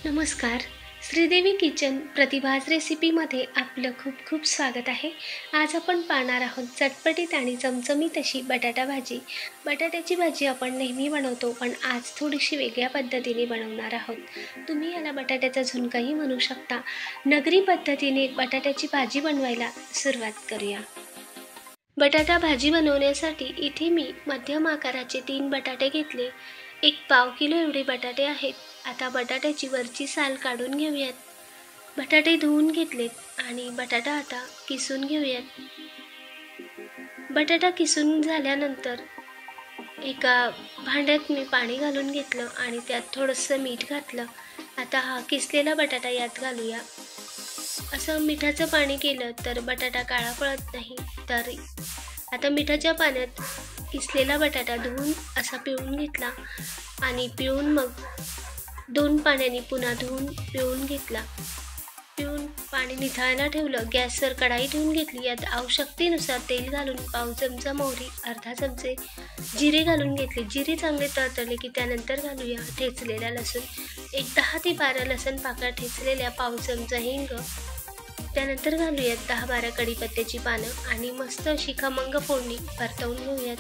नमस्कार. श्रीदेवी किचन प्रतिभाज रेसिपीमध्ये आपलं खूप खूप स्वागत आहे. आज आपण पाहणार आहोत चटपटीत आणि चमचमीत अशी बटाटा भाजी. बटाट्याची भाजी आपण नेहमी बनवतो, पण आज थोडीशी वेगळ्या पद्धतीने बनवणार आहोत. तुम्ही याला बटाट्याचा झुणकाही म्हणू शकता. नगरी पद्धतीने बटाट्याची भाजी बनवायला सुरुवात करूया. बटाटा भाजी बनवण्यासाठी इथे मी मध्यम आकाराचे 3 बटाटे घेतले. एक पाव किलो एवढे बटाटे आहेत. आता बटाट्याची वरची साल काढून घेऊयात. बटाटे धुवून घेतलेत आणि बटाटा आता किसून घेऊयात. बटाटा किसून झाल्यानंतर एका भांड्यात मी पाणी घालून घेतलं आणि त्यात थोडंसं मीठ घातलं. आता हा किसलेला बटाटा यात घालूया. असं मिठाचं पाणी केलं तर बटाटा काळा पडत नाही. तर आता मिठाच्या पाण्यात किसलेला बटाटा धुवून असा पिळून घेतला आणि पिळून मग 2 पाण्याने पुन्हा धुवून पिळून घेतला. पिळून पाणी निथळायला ठेवलं. गॅसवर कढाई ठेवून घेतली. यात आवश्यकतेनुसार तेल घालून पाव चमचा मोहरी, अर्धा चमचे जिरे घालून घेतले. जिरे चांगले तळतळले की त्यानंतर घालूया ठेचलेला लसूण. एक 10 ते 12 लसूण पाकळ्या ठेचलेल्या, पाव चमचा हिंग. त्यानंतर घालूयात 10-12 कढीपत्त्याची पानं आणि मस्त अशी खमंग फोडणी परतवून घेऊयात.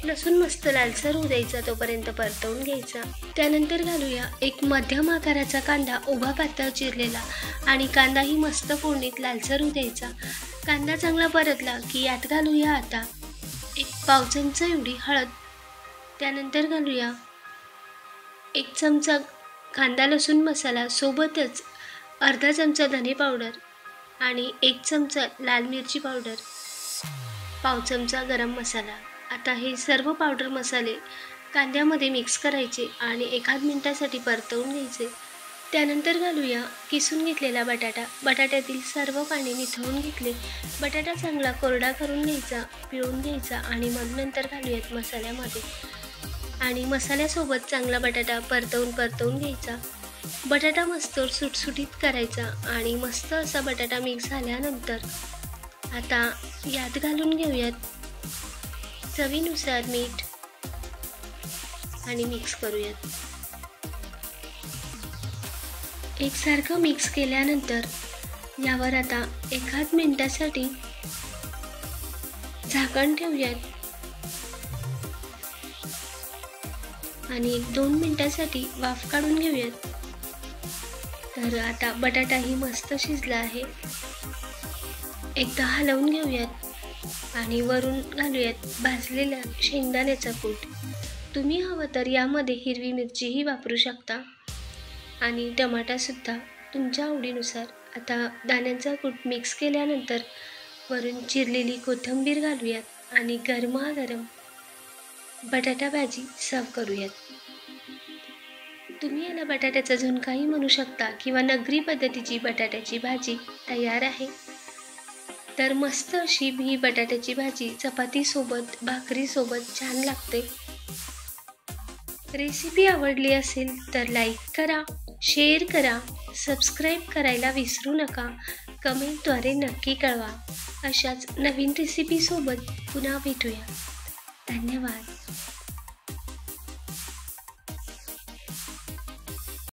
लसूण मस्त लालसर होऊ द्यायचा, तोपर्यंत परतवून घ्यायचा. त्यानंतर घालूया एक मध्यम आकाराचा कांदा उभा पातळ चिरलेला आणि कांदाही मस्त फोडणीत लालसर होऊ द्यायचा. कांदा चांगला परतला की यात घालूया आता एक पाव चमचा एवढी हळद. त्यानंतर घालूया 1 चमचा कांदा लसूण मसाला, सोबतच अर्धा चमचा धने पावडर आणि 1 चमचा लाल मिरची पावडर, पाव चमचा गरम मसाला. आता हे सर्व पावडर मसाले कांद्यामध्ये मिक्स करायचे आणि 1 मिनिटासाठी परतवून घ्यायचे. त्यानंतर घालूया किसून घेतलेला बटाटा. बटाट्यातील सर्व पाणी निथळून घेतले. बटाटा चांगला कोरडा करून घ्यायचा, पिळून घ्यायचा आणि मग नंतर घालूयात मसाल्यामध्ये आणि मसाल्यासोबत चांगला बटाटा परतवून घ्यायचा. बटाटा मस्त सुटसुटीत करायचा आणि मस्त असा बटाटा मिक्स झाल्यानंतर आता यात घालून घेऊयात चवीनुसार मीठ आणि मिक्स करूयात. एकसारखं मिक्स केल्यानंतर यावर आता 1 मिनिटासाठी झाकण ठेवूयात आणि 2 मिनिटासाठी वाफ काढून घेऊयात. तर आता बटाटाही मस्त शिजला आहे. एकदा हलवून घेऊयात आणि वरून घालूयात भाजलेला शेंगदाण्याचा कूट. तुम्ही हवं तर यामध्ये हिरवी मिरचीही वापरू शकता आणि टमाटासुद्धा तुमच्या आवडीनुसार. आता दाण्यांचा कूट मिक्स केल्यानंतर वरून चिरलेली कोथिंबीर घालूयात आणि गरमागरम बटाटा भाजी सर्व करूयात. तुम्ही याला बटाट्याचा झुणकाही म्हणू शकता किंवा नगरी पद्धतीची बटाट्याची भाजी तयार आहे. तर मस्त अशी ही बटाट्याची भाजी चपातीसोबत, भाकरीसोबत छान लागते. रेसिपी आवडली असेल तर लाईक करा, शेअर करा, सबस्क्राईब करायला विसरू नका. कमेंटद्वारे नक्की कळवा. अशाच नवीन रेसिपीसोबत पुन्हा भेटूया. धन्यवाद.